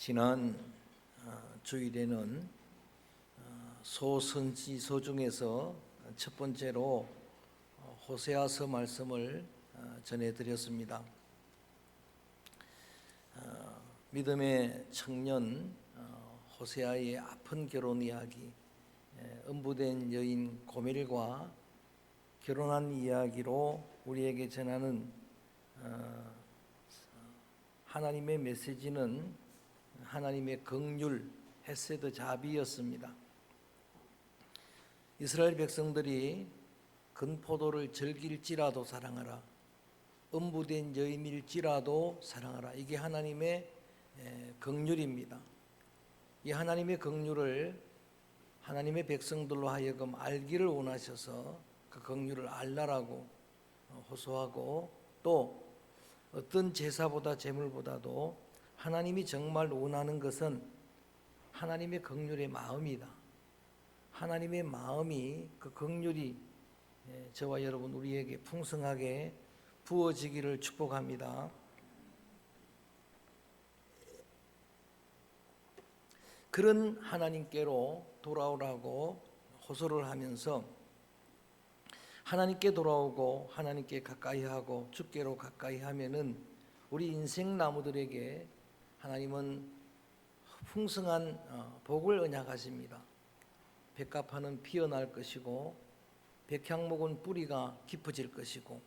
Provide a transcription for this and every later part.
지난 주일에는 소선지서 중에서 첫 번째로 호세아서 말씀을 전해드렸습니다. 믿음의 청년 호세아의 아픈 결혼 이야기, 음부된 여인 고멜과 결혼한 이야기로 우리에게 전하는 하나님의 메시지는 하나님의 긍휼, 헤세드 자비였습니다. 이스라엘 백성들이 건포도를 즐길지라도 사랑하라, 음부된 여인일지라도 사랑하라. 이게 하나님의 긍휼입니다. 이 하나님의 긍휼을 하나님의 백성들로 하여금 알기를 원하셔서 그 긍휼을 알라라고 호소하고, 또 어떤 제사보다 제물보다도 하나님이 정말 원하는 것은 하나님의 긍휼의 마음이다. 하나님의 마음이, 그 긍휼이 저와 여러분 우리에게 풍성하게 부어지기를 축복합니다. 그런 하나님께로 돌아오라고 호소를 하면서 하나님께 돌아오고 하나님께 가까이 하고 주께로 가까이 하면은 우리 인생 나무들에게 하나님은 풍성한 복을 언약하십니다. 백합화는 피어날 것이고 백향목은 뿌리가 깊어질 것이고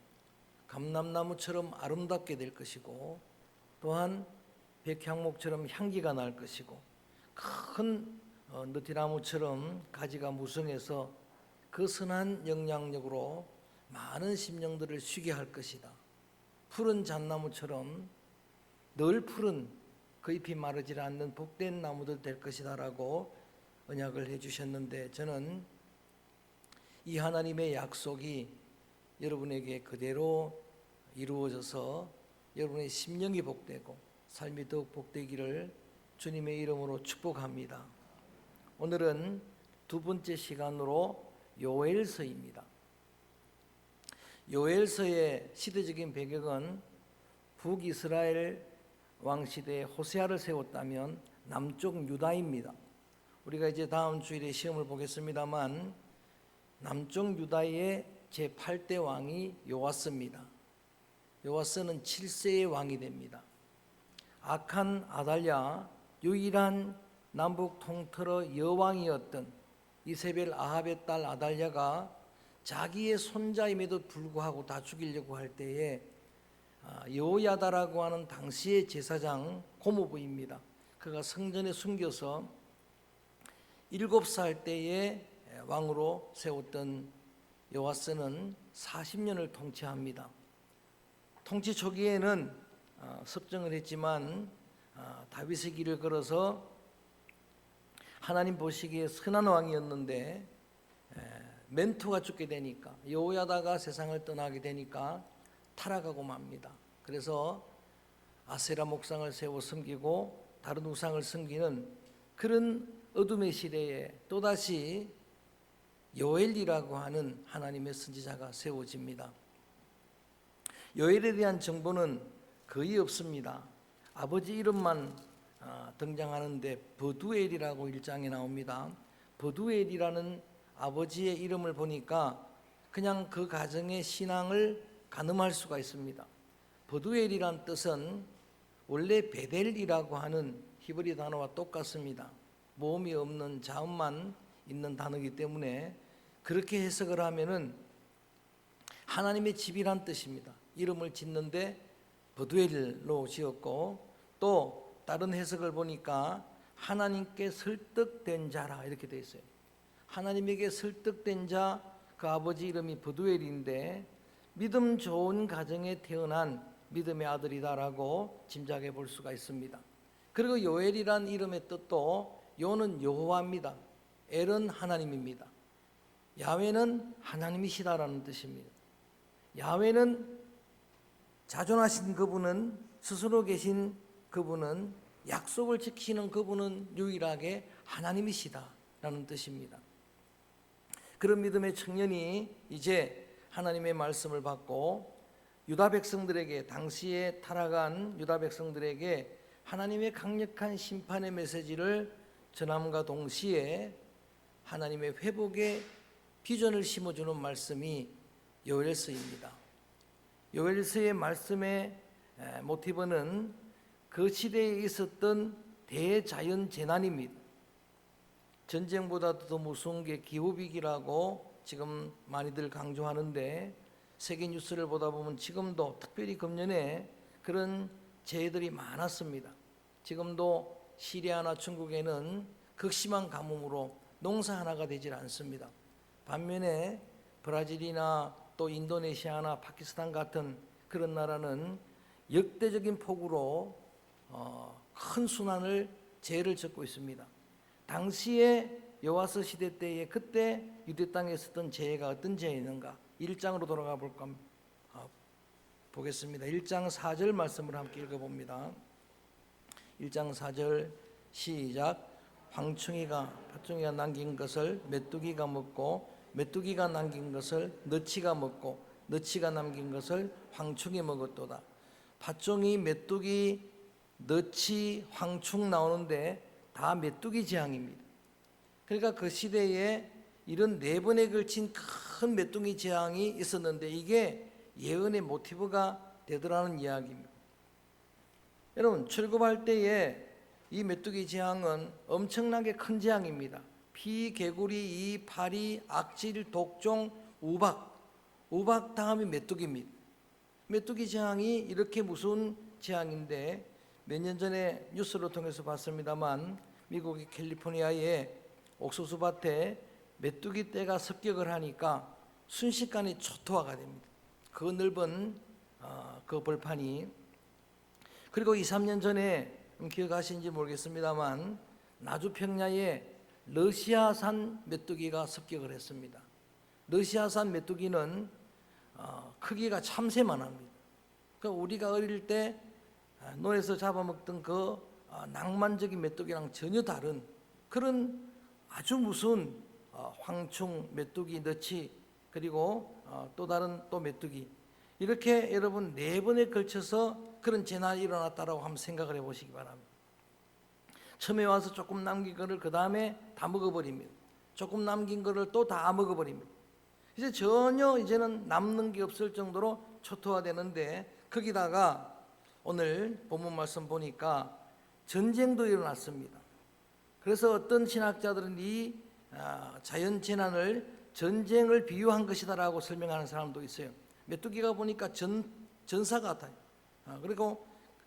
감람나무처럼 아름답게 될 것이고, 또한 백향목처럼 향기가 날 것이고, 큰 느티나무처럼 가지가 무성해서 그 선한 영향력으로 많은 심령들을 쉬게 할 것이다. 푸른 잣나무처럼 늘 푸른, 그 잎이 마르지 않는 복된 나무들 될 것이다 라고 언약을 해주셨는데, 저는 이 하나님의 약속이 여러분에게 그대로 이루어져서 여러분의 심령이 복되고 삶이 더욱 복되기를 주님의 이름으로 축복합니다. 오늘은 두 번째 시간으로 요엘서입니다. 요엘서의 시대적인 배경은 북이스라엘 왕시대에 호세아를 세웠다면 남쪽 유다입니다. 우리가 이제 다음 주일에 시험을 보겠습니다만, 남쪽 유다의 제8대 왕이 요아스입니다. 요아스는 7세의 왕이 됩니다. 악한 아달랴, 유일한 남북 통틀어 여왕이었던 이세벨 아합의 딸 아달랴가 자기의 손자임에도 불구하고 다 죽이려고 할 때에 여호야다라고 하는 당시의 제사장 고모부입니다. 그가 성전에 숨겨서 7살 때에 왕으로 세웠던 요아스는 40년을 통치합니다. 통치 초기에는 섭정을 했지만 다윗의 길을 걸어서 하나님 보시기에 선한 왕이었는데 멘토가 죽게 되니까, 여호야다가 세상을 떠나게 되니까 타락하고 맙니다. 그래서 아세라 목상을 세워 섬기고 다른 우상을 섬기는 그런 어둠의 시대에 또다시 요엘이라고 하는 하나님의 선지자가 세워집니다. 요엘에 대한 정보는 거의 없습니다. 아버지 이름만 등장하는데 버두엘이라고 1장에 나옵니다. 버두엘이라는 아버지의 이름을 보니까 그냥 그 가정의 신앙을 가늠할 수가 있습니다. 버두엘이란 뜻은 원래 베델이라고 하는 히브리 단어와 똑같습니다. 모음이 없는 자음만 있는 단어이기 때문에 그렇게 해석을 하면은 하나님의 집이란 뜻입니다. 이름을 짓는데 버두엘로 지었고, 또 다른 해석을 보니까 하나님께 설득된 자라 이렇게 되어 있어요. 하나님에게 설득된 자, 그 아버지 이름이 버두엘인데 믿음 좋은 가정에 태어난 믿음의 아들이다라고 짐작해 볼 수가 있습니다. 그리고 요엘이란 이름의 뜻도, 요는 여호와입니다. 엘은 하나님입니다. 야훼는 하나님이시다라는 뜻입니다. 야훼는 자존하신 그분은, 스스로 계신 그분은, 약속을 지키는 그분은 유일하게 하나님이시다라는 뜻입니다. 그런 믿음의 청년이 이제 하나님의 말씀을 받고 유다 백성들에게, 당시에 타락한 유다 백성들에게 하나님의 강력한 심판의 메시지를 전함과 동시에 하나님의 회복의 비전을 심어주는 말씀이 요엘서입니다. 요엘서의 말씀의 모티브는 그 시대에 있었던 대자연 재난입니다. 전쟁보다도 더 무서운 게 기후위기라고 지금 많이들 강조하는데, 세계 뉴스를 보다 보면 지금도 특별히 금년에 그런 재해들이 많았습니다. 지금도 시리아나 중국에는 극심한 가뭄으로 농사 하나가 되질 않습니다. 반면에 브라질이나 또 인도네시아나 파키스탄 같은 그런 나라는 역대적인 폭우로 큰 순환을 재해를 겪고 있습니다. 당시에 여호와서 시대 때에 그때 유대 땅에 있었던 재해가 어떤 재해인가 1장으로 돌아가 보겠습니다. 1장 4절 말씀을 함께 읽어봅니다. 1장 4절 시작. 황충이가 팥종이가 남긴 것을 메뚜기가 먹고 메뚜기가 남긴 것을 너치가 먹고 너치가 남긴 것을 황충이 먹었도다. 팥종이, 메뚜기, 너치, 황충 나오는데 다 메뚜기 재앙입니다. 그러니까 그 시대에 이런 4번에 걸친 큰 메뚜기 재앙이 있었는데 이게 예언의 모티브가 되더라는 이야기입니다. 여러분, 출급할 때에 이 메뚜기 재앙은 엄청나게 큰 재앙입니다. 피, 개구리, 이, 파리, 악질, 독종, 우박 다음이 메뚜기입니다. 메뚜기 재앙이 이렇게 무서운 재앙인데, 몇 년 전에 뉴스를 통해서 봤습니다만 미국의 캘리포니아의 옥수수 밭에 메뚜기 떼가 습격을 하니까 순식간에 초토화가 됩니다. 그 넓은 그 벌판이. 그리고 2, 3년 전에 기억하시는지 모르겠습니다만 나주 평야에 러시아산 메뚜기가 습격을 했습니다. 러시아산 메뚜기는 크기가 참새만 합니다. 그러니까 우리가 어릴 때 논에서 잡아먹던 그 낭만적인 메뚜기랑 전혀 다른 그런 아주 무서운 황충, 메뚜기, 너치, 그리고 또 다른 또 메뚜기, 이렇게 여러분 4번에 걸쳐서 그런 재난이 일어났다라고 한번 생각을 해보시기 바랍니다. 처음에 와서 조금 남긴 거를 그 다음에 다 먹어버립니다. 조금 남긴 거를 또 다 먹어버립니다. 이제 전혀 이제는 남는 게 없을 정도로 초토화되는데, 거기다가 오늘 본문 말씀 보니까 전쟁도 일어났습니다. 그래서 어떤 신학자들은 이 자연 재난을 전쟁을 비유한 것이다라고 설명하는 사람도 있어요. 메뚜기가 보니까 전사 같아요. 그리고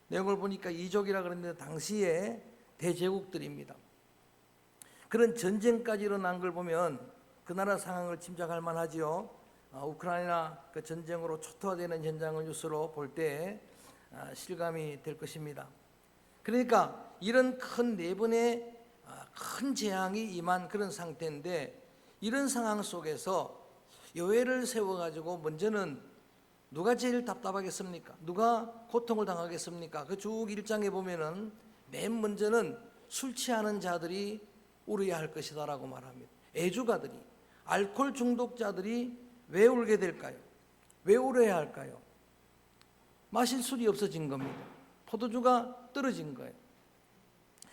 내용을 보니까 이족이라 그랬는데 당시에 대제국들입니다. 그런 전쟁까지 일어난 걸 보면 그 나라 상황을 짐작할 만하지요. 우크라이나 그 전쟁으로 초토화되는 현장을 뉴스로 볼 때 실감이 될 것입니다. 그러니까 이런 큰 4번의 큰 재앙이 임한 그런 상태인데, 이런 상황 속에서 요엘을 세워가지고 먼저는 누가 제일 답답하겠습니까? 누가 고통을 당하겠습니까? 그 쭉 1장에 보면은 맨 먼저는 술 취하는 자들이 울어야 할 것이다 라고 말합니다. 애주가들이, 알코올 중독자들이 왜 울게 될까요? 왜 울어야 할까요? 마실 술이 없어진 겁니다. 포도주가 떨어진 거예요.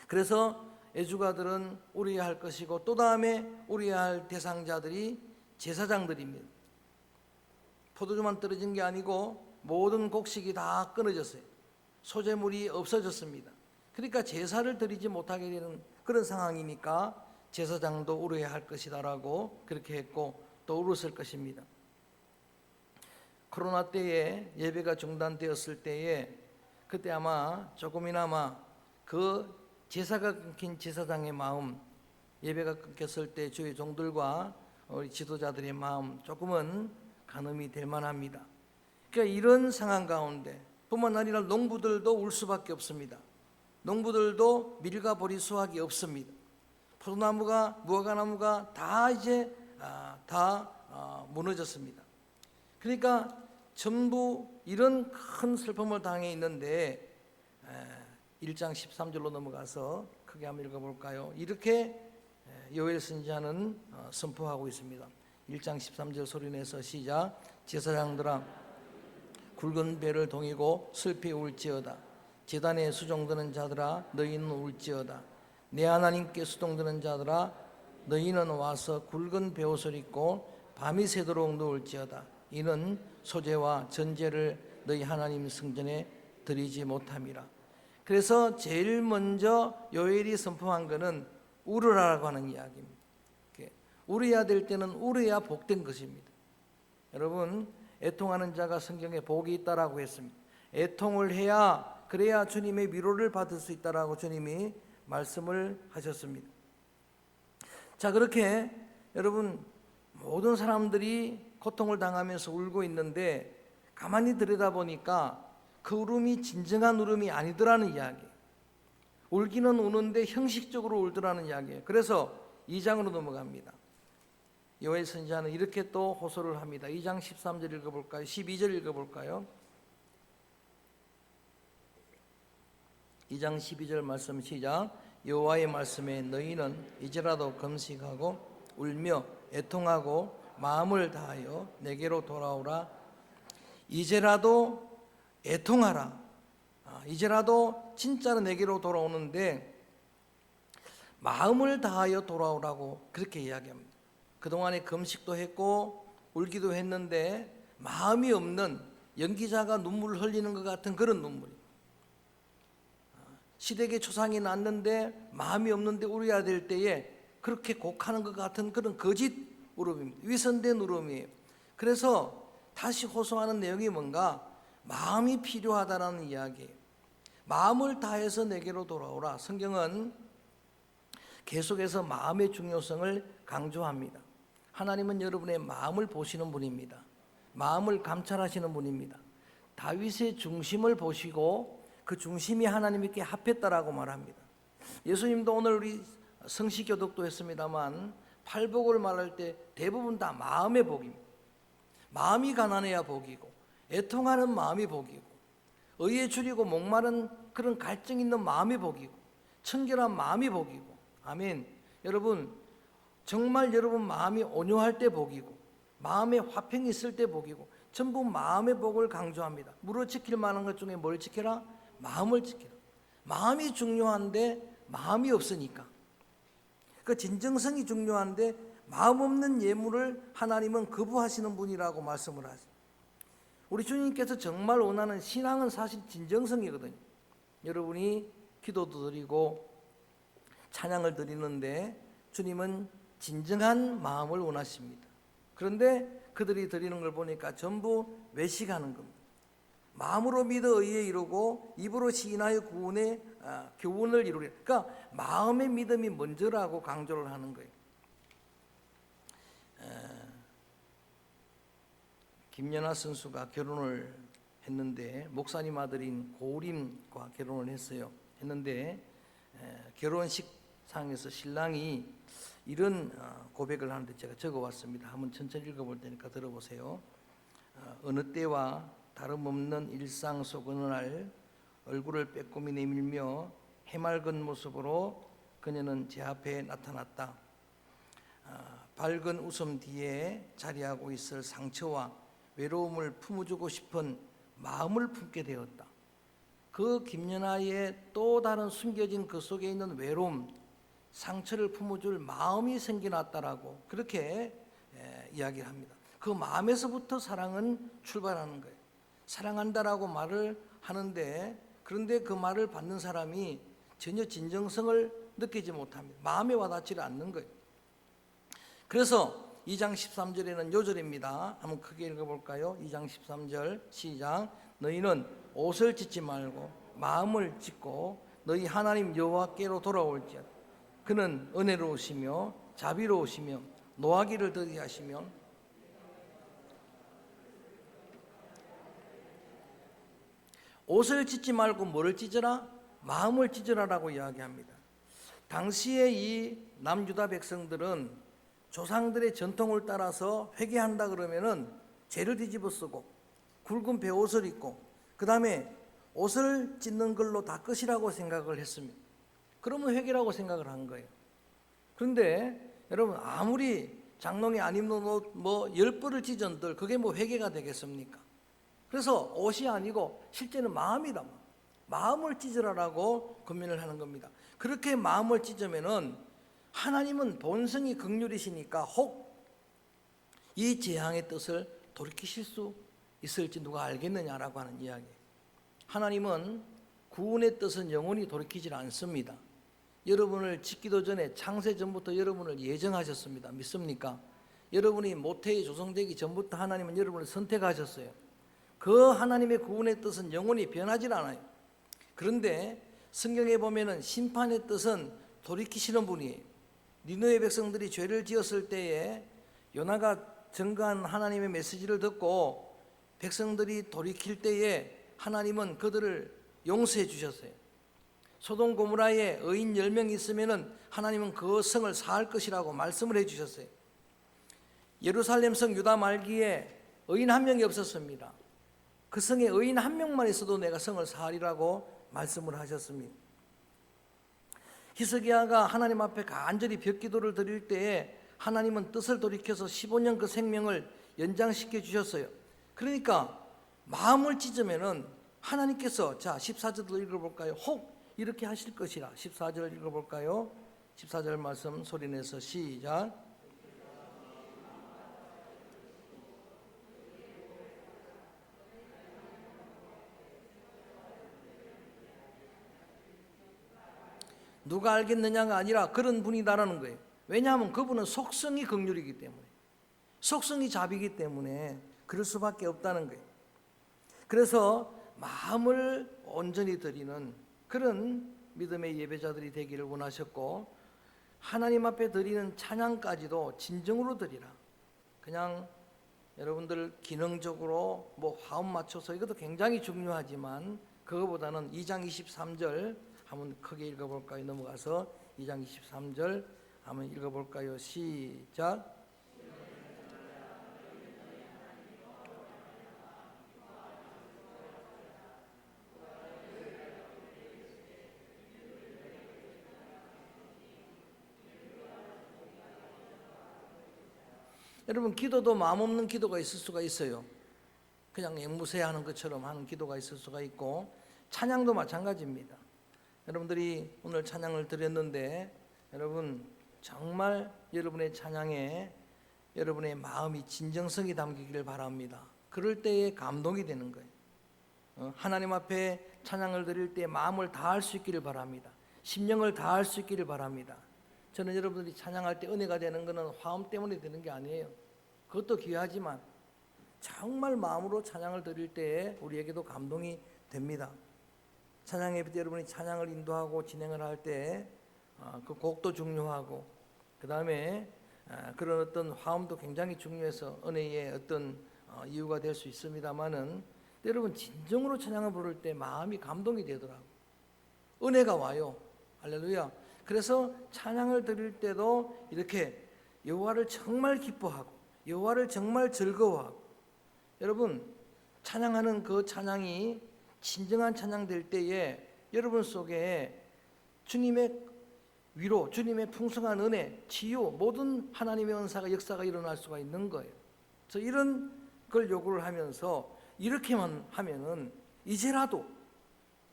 그래서 애주가들은 울어야 할 것이고, 또 다음에 울어야 할 대상자들이 제사장들입니다. 포도주만 떨어진 게 아니고 모든 곡식이 다 끊어졌어요. 소재물이 없어졌습니다. 그러니까 제사를 드리지 못하게 되는 그런 상황이니까 제사장도 울어야 할 것이다 라고 그렇게 했고, 또 울었을 것입니다. 코로나 때에 예배가 중단되었을 때에 그때 아마 조금이나마 그 제사가 끊긴 제사장의 마음, 예배가 끊겼을 때 주의 종들과 우리 지도자들의 마음 조금은 가늠이 될 만합니다. 그러니까 이런 상황 가운데 뿐만 아니라 농부들도 울 수밖에 없습니다. 농부들도 밀과 보리 수확이 없습니다. 포도나무가, 무화과나무가 다 이제 무너졌습니다. 그러니까 전부 이런 큰 슬픔을 당해 있는데, 1장 13절로 넘어가서 크게 한번 읽어볼까요? 이렇게 요엘 선지자는 선포하고 있습니다. 1장 13절 소리내서 시작. 제사장들아, 굵은 배를 동이고 슬피 울지어다. 제단에 수종드는 자들아 너희는 울지어다. 내 하나님께 수종드는 자들아 너희는 와서 굵은 베옷을 입고 밤이 새도록 누울지어다. 이는 소제와 전제를 너희 하나님 성전에 드리지 못함이라. 그래서 제일 먼저 요엘이 선포한 것은 울으라고 하는 이야기입니다. 울어야 될 때는 울어야 복된 것입니다. 여러분, 애통하는 자가 성경에 복이 있다라고 했습니다. 애통을 해야, 그래야 주님의 위로를 받을 수 있다라고 주님이 말씀을 하셨습니다. 자, 그렇게 여러분, 모든 사람들이 고통을 당하면서 울고 있는데 가만히 들여다보니까 그 울음이 진정한 울음이 아니더라는 이야기예요. 울기는 우는데 형식적으로 울더라는 이야기예요. 그래서 2장으로 넘어갑니다. 요엘 선지자는 이렇게 또 호소를 합니다. 2장 13절 읽어볼까요? 12절 읽어볼까요? 2장 12절 말씀 시작. 여호와의 말씀에 너희는 이제라도 금식하고 울며 애통하고 마음을 다하여 내게로 돌아오라. 이제라도 애통하라. 이제라도 진짜로 내게로 돌아오는데 마음을 다하여 돌아오라고 그렇게 이야기합니다. 그동안에 금식도 했고 울기도 했는데 마음이 없는, 연기자가 눈물을 흘리는 것 같은 그런 눈물이, 시댁에 초상이 났는데 마음이 없는데 울어야 될 때에 그렇게 곡하는 것 같은 그런 거짓 울음입니다. 위선된 울음이에요. 그래서 다시 호소하는 내용이 뭔가 마음이 필요하다는 이야기예요. 마음을 다해서 내게로 돌아오라. 성경은 계속해서 마음의 중요성을 강조합니다. 하나님은 여러분의 마음을 보시는 분입니다. 마음을 감찰하시는 분입니다. 다윗의 중심을 보시고 그 중심이 하나님께 합했다라고 말합니다. 예수님도 오늘 우리 성시교독도 했습니다만 팔복을 말할 때 대부분 다 마음의 복입니다. 마음이 가난해야 복이고, 애통하는 마음이 복이고, 의에 줄이고 목마른 그런 갈증 있는 마음이 복이고, 청결한 마음이 복이고. 아멘. 여러분, 정말 여러분 마음이 온유할 때 복이고, 마음에 화평이 있을 때 복이고, 전부 마음의 복을 강조합니다. 무릇 지킬 만한 것 중에 뭘 지켜라? 마음을 지켜라. 마음이 중요한데 마음이 없으니까, 그 진정성이 중요한데 마음 없는 예물을 하나님은 거부하시는 분이라고 말씀을 하세요. 우리 주님께서 정말 원하는 신앙은 사실 진정성이거든요. 여러분이 기도도 드리고 찬양을 드리는데 주님은 진정한 마음을 원하십니다. 그런데 그들이 드리는 걸 보니까 전부 외식하는 겁니다. 마음으로 믿어 의에 이루고 입으로 시인하여 구원의 교훈을 이루리. 그러니까 마음의 믿음이 먼저라고 강조를 하는 거예요. 김연아 선수가 결혼을 했는데, 목사님 아들인 고우림과 결혼을 했는데 결혼식 상에서 신랑이 이런 고백을 하는데 제가 적어왔습니다. 한번 천천히 읽어볼 테니까 들어보세요. 어느 때와 다름없는 일상 속 어느 날 얼굴을 빼꼼히 내밀며 해맑은 모습으로 그녀는 제 앞에 나타났다. 밝은 웃음 뒤에 자리하고 있을 상처와 외로움을 품어주고 싶은 마음을 품게 되었다. 그 김연아의 또 다른 숨겨진 그 속에 있는 외로움, 상처를 품어줄 마음이 생겨났다라고 그렇게 이야기를 합니다. 그 마음에서부터 사랑은 출발하는 거예요. 사랑한다라고 말을 하는데, 그런데 그 말을 받는 사람이 전혀 진정성을 느끼지 못합니다. 마음에 와닿지를 않는 거예요. 그래서 2장 13절에는 요절입니다. 한번 크게 읽어볼까요? 2장 13절 시작. 너희는 옷을 찢지 말고 마음을 찢고 너희 하나님 여호와께로 돌아올지어다. 그는 은혜로우시며 자비로우시며 노하기를 더디하시며 옷을 찢지 말고 뭐를 찢으라? 마음을 찢으라라고 이야기합니다. 당시에 이 남유다 백성들은 조상들의 전통을 따라서 회개한다 그러면은 죄를 뒤집어 쓰고 굵은 베옷을 입고 그 다음에 옷을 찢는 걸로 다 끝이라고 생각을 했습니다. 그러면 회개라고 생각을 한 거예요. 그런데 여러분, 아무리 장롱에 안 입는 옷 뭐 10벌을 찢은들 그게 뭐 회개가 되겠습니까? 그래서 옷이 아니고 실제는 마음이다. 마음을 찢으라라고 권면을 하는 겁니다. 그렇게 마음을 찢으면은 하나님은 본성이 긍휼이시니까 혹 이 재앙의 뜻을 돌이키실 수 있을지 누가 알겠느냐라고 하는 이야기. 하나님은 구원의 뜻은 영원히 돌이키질 않습니다. 여러분을 짓기도 전에 창세 전부터 여러분을 예정하셨습니다. 믿습니까? 여러분이 모태에 조성되기 전부터 하나님은 여러분을 선택하셨어요. 그 하나님의 구원의 뜻은 영원히 변하질 않아요. 그런데 성경에 보면은 심판의 뜻은 돌이키시는 분이에요. 니느웨 백성들이 죄를 지었을 때에 요나가 전가한 하나님의 메시지를 듣고 백성들이 돌이킬 때에 하나님은 그들을 용서해 주셨어요. 소돔 고모라에 의인 10명 있으면은 하나님은 그 성을 사할 것이라고 말씀을 해 주셨어요. 예루살렘 성 유다 말기에 의인 한 명이 없었습니다. 그 성에 의인 한 명만 있어도 내가 성을 사하리라고 말씀을 하셨습니다. 히스기야가 하나님 앞에 간절히 벽기도를 드릴 때에 하나님은 뜻을 돌이켜서 15년 그 생명을 연장시켜 주셨어요. 그러니까 마음을 찢으면은 하나님께서 자 14절도 읽어볼까요? 혹 이렇게 하실 것이라. 14절 읽어볼까요? 14절 말씀 소리내서 시작. 누가 알겠느냐가 아니라 그런 분이다라는 거예요. 왜냐하면 그분은 속성이 긍휼이기 때문에, 속성이 자비이기 때문에 그럴 수밖에 없다는 거예요. 그래서 마음을 온전히 드리는 그런 믿음의 예배자들이 되기를 원하셨고, 하나님 앞에 드리는 찬양까지도 진정으로 드리라. 그냥 여러분들 기능적으로 뭐 화음 맞춰서 이것도 굉장히 중요하지만 그거보다는 2장 23절 한번 크게 읽어볼까요? 넘어가서 2장 23절 한번 읽어볼까요? 시작. 여러분, 기도도 마음 없는 기도가 있을 수가 있어요. 그냥 앵무새하는 것처럼 하는 기도가 있을 수가 있고, 찬양도 마찬가지입니다. 여러분들이 오늘 찬양을 드렸는데 여러분 정말 여러분의 찬양에 여러분의 마음이 진정성이 담기기를 바랍니다. 그럴 때에 감동이 되는 거예요. 하나님 앞에 찬양을 드릴 때 마음을 다할 수 있기를 바랍니다. 심령을 다할 수 있기를 바랍니다. 저는 여러분들이 찬양할 때 은혜가 되는 것은 화음 때문에 되는 게 아니에요. 그것도 귀하지만 정말 마음으로 찬양을 드릴 때에 우리에게도 감동이 됩니다. 찬양에 여러분이 찬양을 인도하고 진행을 할 때 그 곡도 중요하고 그 다음에 그런 어떤 화음도 굉장히 중요해서 은혜의 어떤 이유가 될 수 있습니다만은 여러분 진정으로 찬양을 부를 때 마음이 감동이 되더라고요. 은혜가 와요. 할렐루야. 그래서 찬양을 드릴 때도 이렇게 여호와를 정말 기뻐하고 여호와를 정말 즐거워하고, 여러분 찬양하는 그 찬양이 진정한 찬양 될 때에 여러분 속에 주님의 위로, 주님의 풍성한 은혜, 치유, 모든 하나님의 은사가 역사가 일어날 수가 있는 거예요. 그래서 이런 걸 요구를 하면서 이렇게만 하면은 이제라도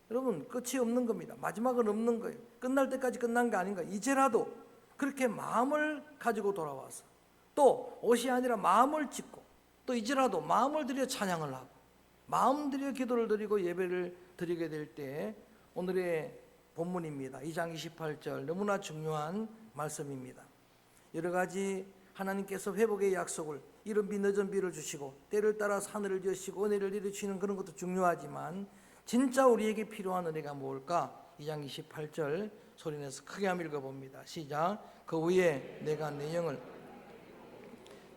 여러분 끝이 없는 겁니다. 마지막은 없는 거예요. 끝날 때까지 끝난 게 아닌가. 이제라도 그렇게 마음을 가지고 돌아와서 또 옷이 아니라 마음을 찢고 또 이제라도 마음을 들여 찬양을 하고 마음 들여 기도를 드리고 예배를 드리게 될 때 오늘의 본문입니다. 2장 28절 너무나 중요한 말씀입니다. 여러 가지 하나님께서 회복의 약속을 이른 비 늦은 비를 주시고 때를 따라 하늘을 여시고 은혜를 이루시는 그런 것도 중요하지만 진짜 우리에게 필요한 은혜가 뭘까? 2장 28절 소리내서 크게 한번 읽어봅니다. 시작. 그 후에 내가 내 영을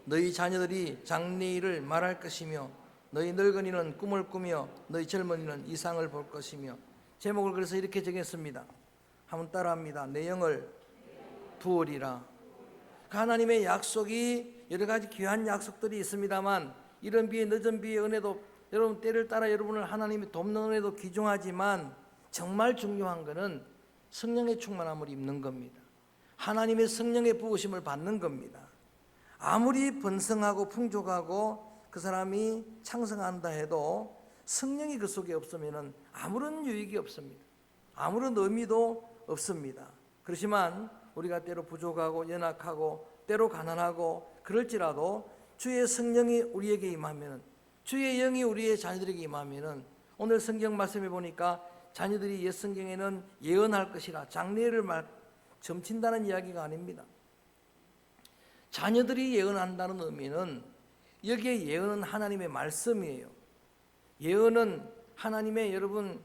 너희 자녀들이 장래일을 말할 것이며 너희 늙은이는 꿈을 꾸며 너희 젊은이는 이상을 볼 것이며, 제목을 그래서 이렇게 정했습니다. 한번 따라합니다. 내 영을 부으리라. 하나님의 약속이 여러 가지 귀한 약속들이 있습니다만 이른 비에 늦은 비의 은혜도 여러분 때를 따라 여러분을 하나님이 돕는 은혜도 귀중하지만 정말 중요한 것은 성령의 충만함을 입는 겁니다. 하나님의 성령의 부으심을 받는 겁니다. 아무리 번성하고 풍족하고 그 사람이 창성한다 해도 성령이 그 속에 없으면 아무런 유익이 없습니다. 아무런 의미도 없습니다. 그렇지만 우리가 때로 부족하고 연약하고 때로 가난하고 그럴지라도 주의 성령이 우리에게 임하면, 주의 영이 우리의 자녀들에게 임하면, 오늘 성경 말씀에 보니까 자녀들이 옛 성경에는 예언할 것이라 장래를 점친다는 이야기가 아닙니다. 자녀들이 예언한다는 의미는, 여기에 예언은 하나님의 말씀이에요. 예언은 하나님의 여러분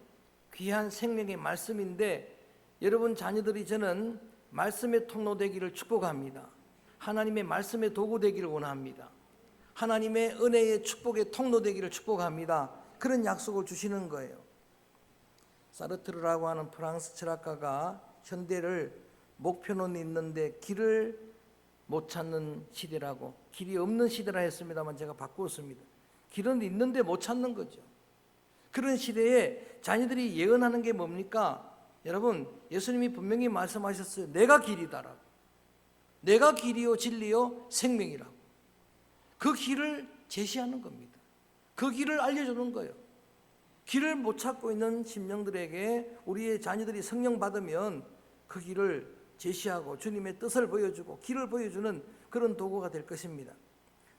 귀한 생명의 말씀인데, 여러분 자녀들이 저는 말씀의 통로 되기를 축복합니다. 하나님의 말씀의 도구 되기를 원합니다. 하나님의 은혜의 축복의 통로 되기를 축복합니다. 그런 약속을 주시는 거예요. 사르트르라고 하는 프랑스 철학가가 현대를 목표는 있는데 길을 못 찾는 시대라고, 길이 없는 시대라 했습니다만 제가 바꾸었습니다. 길은 있는데 못 찾는 거죠. 그런 시대에 자녀들이 예언하는 게 뭡니까? 여러분, 예수님이 분명히 말씀하셨어요. 내가 길이다라고. 내가 길이요 진리요 생명이라고. 그 길을 제시하는 겁니다. 그 길을 알려주는 거예요. 길을 못 찾고 있는 심령들에게 우리의 자녀들이 성령 받으면 그 길을 제시하고 주님의 뜻을 보여주고 길을 보여주는 그런 도구가 될 것입니다.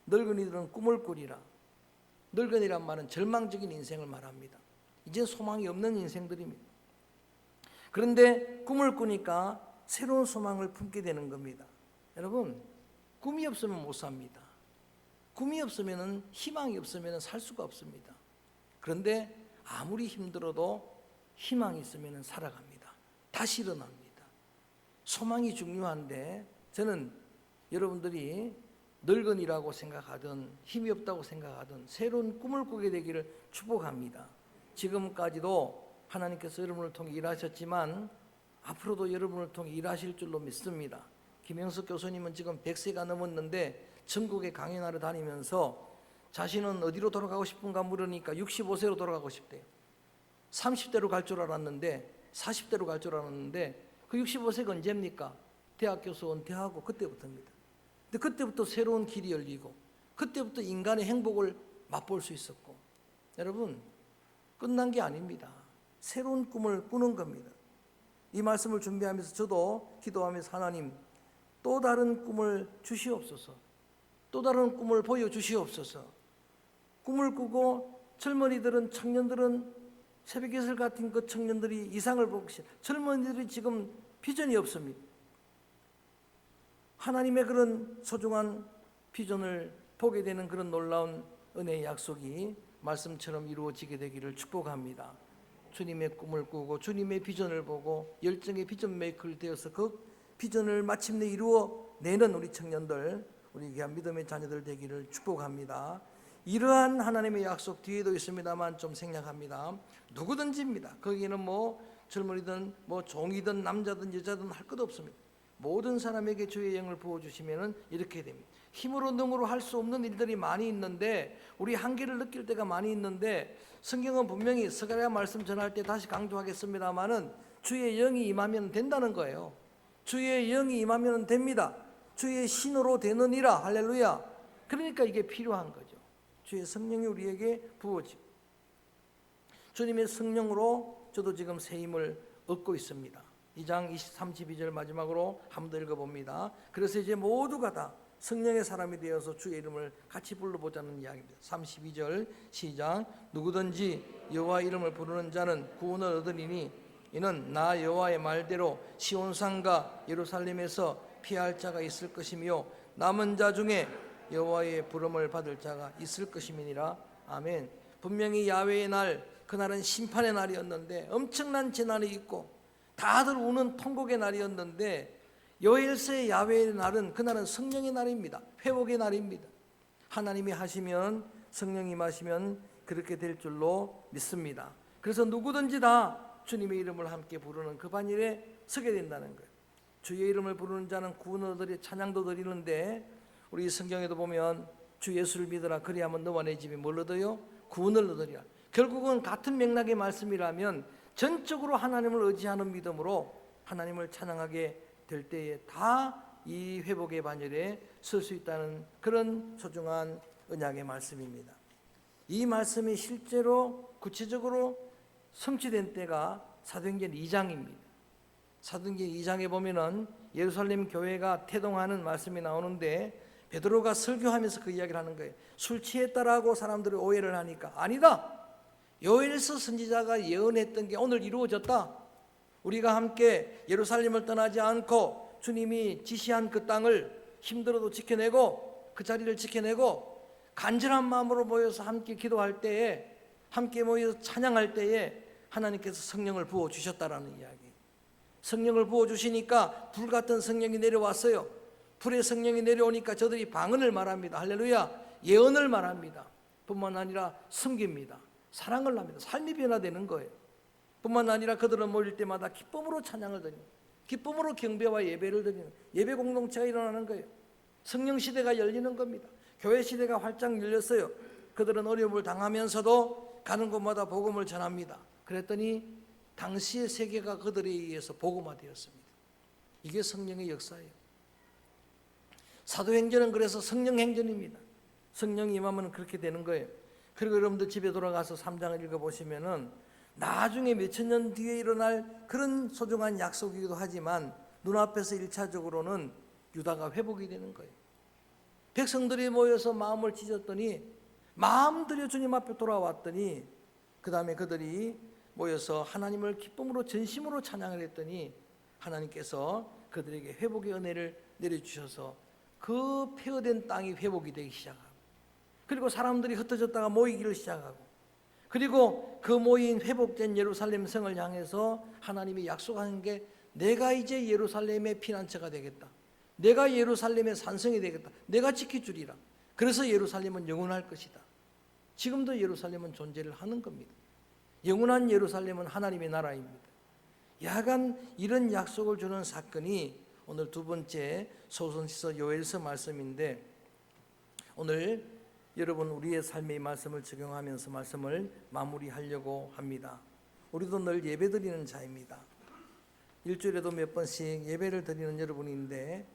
늙은이들은 꿈을 꾸리라. 늙은이란 말은 절망적인 인생을 말합니다. 이제 소망이 없는 인생들입니다. 그런데 꿈을 꾸니까 새로운 소망을 품게 되는 겁니다. 여러분, 꿈이 없으면 못 삽니다. 꿈이 없으면, 희망이 없으면 살 수가 없습니다. 그런데 아무리 힘들어도 희망이 있으면 살아갑니다. 다시 일어납니다. 소망이 중요한데, 저는 여러분들이 늙은이라고 생각하든 힘이 없다고 생각하든 새로운 꿈을 꾸게 되기를 축복합니다. 지금까지도 하나님께서 여러분을 통해 일하셨지만 앞으로도 여러분을 통해 일하실 줄로 믿습니다. 김영석 교수님은 지금 100세가 넘었는데 전국에 강연하러 다니면서 자신은 어디로 돌아가고 싶은가 물으니까 65세로 돌아가고 싶대요. 30대로 갈 줄 알았는데 40대로 갈 줄 알았는데 그 65세가 언제입니까? 대학 교수 은퇴하고 그때부터입니다. 근데 그때부터 새로운 길이 열리고 그때부터 인간의 행복을 맛볼 수 있었고, 여러분 끝난 게 아닙니다. 새로운 꿈을 꾸는 겁니다. 이 말씀을 준비하면서 저도 기도하면서 하나님 또 다른 꿈을 주시옵소서. 또 다른 꿈을 보여주시옵소서. 꿈을 꾸고 젊은이들은, 청년들은 새벽예술 같은 그 청년들이 이상을 보고 계신 젊은이들이 지금 비전이 없습니다. 하나님의 그런 소중한 비전을 보게 되는 그런 놀라운 은혜의 약속이 말씀처럼 이루어지게 되기를 축복합니다. 주님의 꿈을 꾸고 주님의 비전을 보고 열정의 비전 메이커를 되어서 그 비전을 마침내 이루어내는 우리 청년들, 우리 귀한 믿음의 자녀들 되기를 축복합니다. 이러한 하나님의 약속 뒤에도 있습니다만 좀 생략합니다. 누구든지입니다. 거기는 뭐 젊은이든 뭐 종이든 남자든 여자든 할 것 없습니다. 모든 사람에게 주의 영을 부어주시면 이렇게 됩니다. 힘으로 능으로 할 수 없는 일들이 많이 있는데, 우리 한계를 느낄 때가 많이 있는데, 성경은 분명히 스가랴 말씀 전할 때 다시 강조하겠습니다마는 주의 영이 임하면 된다는 거예요. 주의 영이 임하면 됩니다. 주의 신으로 되느니라. 할렐루야. 그러니까 이게 필요한 거죠. 주의 성령이 우리에게 부어지고, 주님의 성령으로 저도 지금 새 힘을 얻고 있습니다. 2장 32절 마지막으로 한 번 더 읽어봅니다. 그래서 이제 모두가 다 성령의 사람이 되어서 주의 이름을 같이 불러보자는 이야기입니다. 32절 시작. 누구든지 여호와 이름을 부르는 자는 구원을 얻으리니 이는 나 여호와의 말대로 시온산과 예루살렘에서 피할 자가 있을 것이며 남은 자 중에 여호와의 부름을 받을 자가 있을 것임이니라. 아멘. 분명히 야훼의 날, 그날은 심판의 날이었는데 엄청난 재난이 있고 다들 우는 통곡의 날이었는데, 요엘서의 야훼의 날은 그날은 성령의 날입니다. 회복의 날입니다. 하나님이 하시면, 성령이 임하시면 그렇게 될 줄로 믿습니다. 그래서 누구든지 다 주님의 이름을 함께 부르는 그 반일에 서게 된다는 거예요. 주의 이름을 부르는 자는 구원을 얻으리, 찬양도 드리는데, 우리 성경에도 보면 주 예수를 믿으라 그리하면 너와 내 집이 뭘 얻어요? 구원을 얻으리라. 결국은 같은 맥락의 말씀이라면 전적으로 하나님을 의지하는 믿음으로 하나님을 찬양하게 될 때에 다 이 회복의 반열에 설 수 있다는 그런 소중한 언약의 말씀입니다. 이 말씀이 실제로 구체적으로 성취된 때가 사도행전 2장입니다. 사도행전 2장에 보면은 예루살렘 교회가 태동하는 말씀이 나오는데 베드로가 설교하면서 그 이야기를 하는 거예요. 술 취했다라고 사람들이 오해를 하니까 아니다. 요엘서 선지자가 예언했던 게 오늘 이루어졌다. 우리가 함께 예루살렘을 떠나지 않고 주님이 지시한 그 땅을 힘들어도 지켜내고 그 자리를 지켜내고 간절한 마음으로 모여서 함께 기도할 때에 함께 모여서 찬양할 때에 하나님께서 성령을 부어주셨다라는 이야기. 성령을 부어주시니까 불같은 성령이 내려왔어요. 불의 성령이 내려오니까 저들이 방언을 말합니다. 할렐루야. 예언을 말합니다. 뿐만 아니라 섬깁니다. 사랑을 합니다. 삶이 변화되는 거예요. 뿐만 아니라 그들은 모일 때마다 기쁨으로 찬양을 드립니다. 기쁨으로 경배와 예배를 드리는 예배 공동체가 일어나는 거예요. 성령 시대가 열리는 겁니다. 교회 시대가 활짝 열렸어요. 그들은 어려움을 당하면서도 가는 곳마다 복음을 전합니다. 그랬더니 당시의 세계가 그들에 의해서 복음화되었습니다. 이게 성령의 역사예요. 사도행전은 그래서 성령 행전입니다. 성령이 임하면 그렇게 되는 거예요. 그리고 여러분들 집에 돌아가서 3장을 읽어보시면은 나중에 몇천 년 뒤에 일어날 그런 소중한 약속이기도 하지만 눈앞에서 1차적으로는 유다가 회복이 되는 거예요. 백성들이 모여서 마음을 찢었더니 마음 들여 주님 앞에 돌아왔더니 그 다음에 그들이 모여서 하나님을 기쁨으로 전심으로 찬양을 했더니 하나님께서 그들에게 회복의 은혜를 내려주셔서 그 폐허된 땅이 회복이 되기 시작하고 그리고 사람들이 흩어졌다가 모이기를 시작하고 그리고 그 모인 회복된 예루살렘 성을 향해서 하나님이 약속하는 게 내가 이제 예루살렘의 피난처가 되겠다. 내가 예루살렘의 산성이 되겠다. 내가 지켜주리라. 그래서 예루살렘은 영원할 것이다. 지금도 예루살렘은 존재를 하는 겁니다. 영원한 예루살렘은 하나님의 나라입니다. 야간 이런 약속을 주는 사건이 오늘 두 번째 소선지서 요엘서 말씀인데 오늘 여러분 우리의 삶의 말씀을 적용하면서 말씀을 마무리하려고 합니다. 우리도 늘 예배 드리는 자입니다. 일주일에도 몇 번씩 예배를 드리는 여러분인데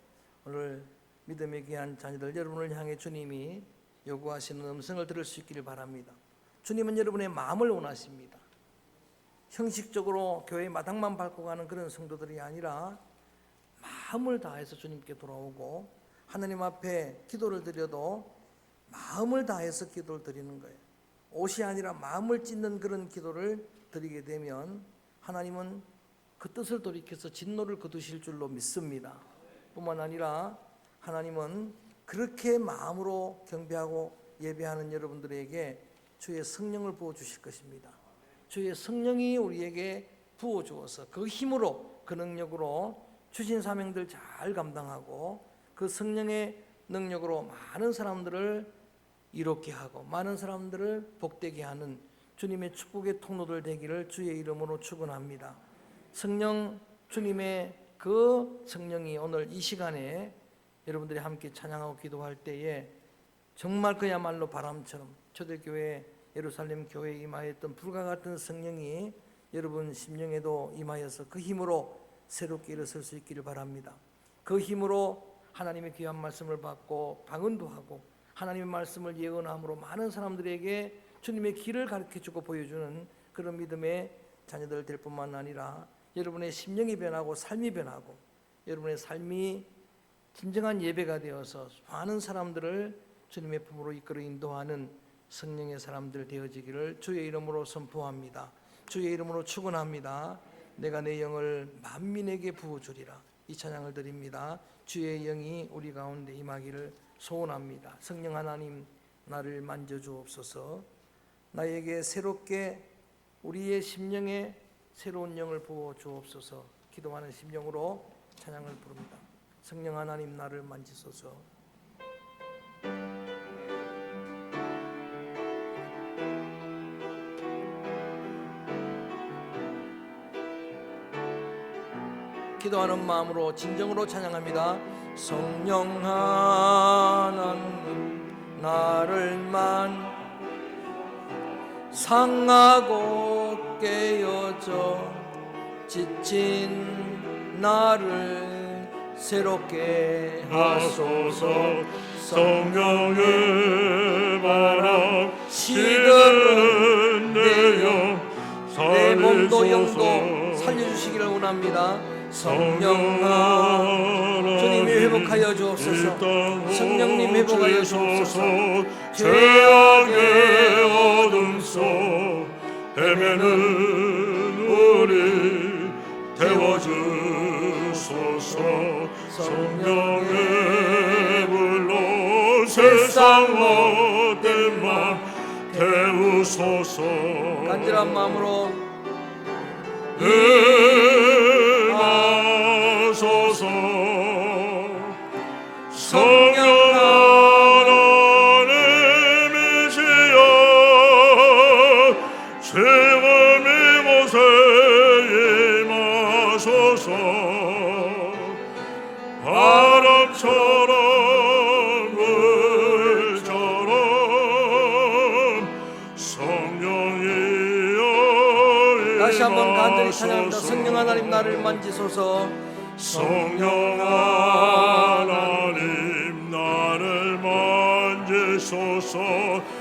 오늘 믿음의 귀한 자녀들 여러분을 향해 주님이 요구하시는 음성을 들을 수 있기를 바랍니다. 주님은 여러분의 마음을 원하십니다. 형식적으로 교회 마당만 밟고 가는 그런 성도들이 아니라 마음을 다해서 주님께 돌아오고 하나님 앞에 기도를 드려도 마음을 다해서 기도를 드리는 거예요. 옷이 아니라 마음을 찢는 그런 기도를 드리게 되면 하나님은 그 뜻을 돌이켜서 진노를 거두실 줄로 믿습니다. 뿐만 아니라 하나님은 그렇게 마음으로 경배하고 예배하는 여러분들에게 주의 성령을 부어주실 것입니다. 주의 성령이 우리에게 부어주어서 그 힘으로 그 능력으로 주신 사명들 잘 감당하고 그 성령의 능력으로 많은 사람들을 이롭게 하고 많은 사람들을 복되게 하는 주님의 축복의 통로들 되기를 주의 이름으로 축원합니다. 성령 주님의 그 성령이 오늘 이 시간에 여러분들이 함께 찬양하고 기도할 때에 정말 그야말로 바람처럼 초대교회 예루살렘 교회에 임하였던 불과 같은 성령이 여러분 심령에도 임하여서 그 힘으로 새롭게 일어설 수 있기를 바랍니다. 그 힘으로 하나님의 귀한 말씀을 받고 방언도 하고 하나님의 말씀을 예언함으로 많은 사람들에게 주님의 길을 가르쳐주고 보여주는 그런 믿음의 자녀들 될 뿐만 아니라 여러분의 심령이 변하고 삶이 변하고 여러분의 삶이 진정한 예배가 되어서 많은 사람들을 주님의 품으로 이끌어 인도하는 성령의 사람들 되어지기를 주의 이름으로 선포합니다. 주의 이름으로 축원합니다. 내가 내 영을 만민에게 부어주리라. 이 찬양을 드립니다. 주의 영이 우리 가운데 임하기를 소원합니다. 성령 하나님 나를 만져주옵소서. 나에게 새롭게 우리의 심령에 새로운 영을 부어주옵소서. 기도하는 심령으로 찬양을 부릅니다. 성령 하나님 나를 만지소서. 기도하는 마음으로 진정으로 찬양합니다. 성령 하나님 나를 상하고 깨어져 지친 나를 새롭게 하소서. 성령의 바람 시들은 내 영 내 몸도 영도 살리소서. 살려주시기를 원합니다. 성령아 성령 주님이 회복하여 주옵소서. 성령님 회복하여 주옵소서. 죄악의 어둠 속 헤매는 우리 태워주소서. 성령의 불로 세상 못된 맘 태우소서. 간절한 마음으로 임하소서. 성령 하나님이시여 지금 이곳에 임하소서. 바람처럼 물처럼 성령이여 다시 한번 간절히 찬양합니다. 성령 하나님 나를 만지소서. 성령 하나님 나를 만지소서.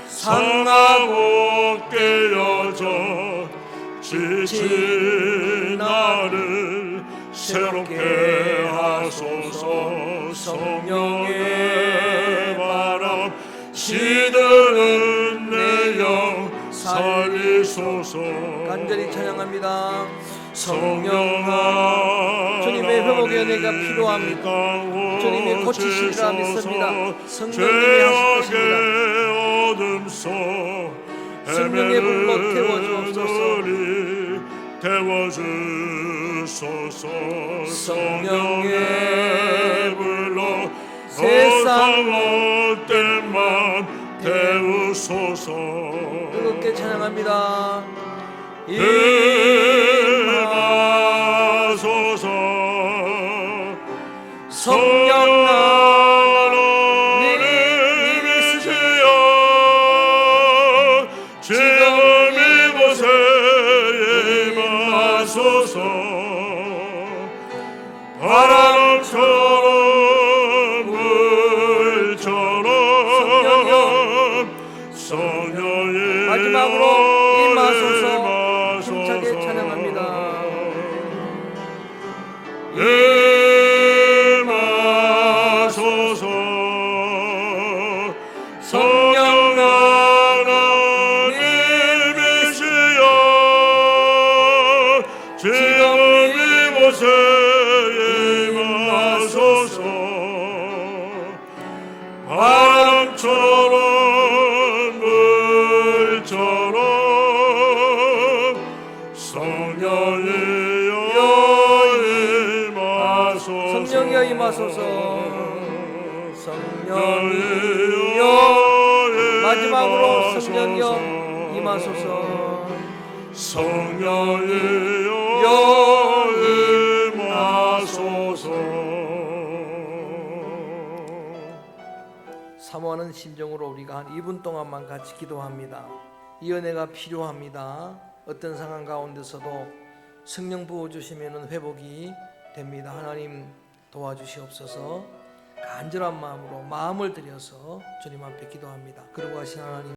상하고 깨어져 지친 나를 새롭게 하소서. 성령의 바람 시드는 내 영 살리소서. 간절히 찬양합니다. 성령아 주님의 회복의 은혜가 필요합니다. 주님이 고치시리라 믿습니다. 성령님이 하실 것입니다. 어둠 속 성령의 불로 태워주옵소서. 태워주소서. 성령의 불로 세상 못된 맘 태우소서. 뜨겁게 찬양합니다. 임하소서. 성령 하나님이시여 지금 이곳에 임하소서. 바람처럼 물처럼 성령이 마지막으로 임하소서. 힘차게 찬양합니다. 임하소서. 성령 하나님이시여 지금 이곳에 임하소서. 바람처럼 물처럼 성령이여 임하소서. 성령이여 임하소서. 성령이여 마지막으로 성령이여 임하소서. 성령이여 임하소서. 사모하는 심정으로 우리가 한 2분 동안만 같이 기도합니다. 이 은혜가 필요합니다. 어떤 상황 가운데서도 성령 부어주시면 회복이 됩니다. 하나님 도와주시옵소서. 간절한 마음으로 마음을 들여서 주님 앞에 기도합니다. 그러고 하신 하나님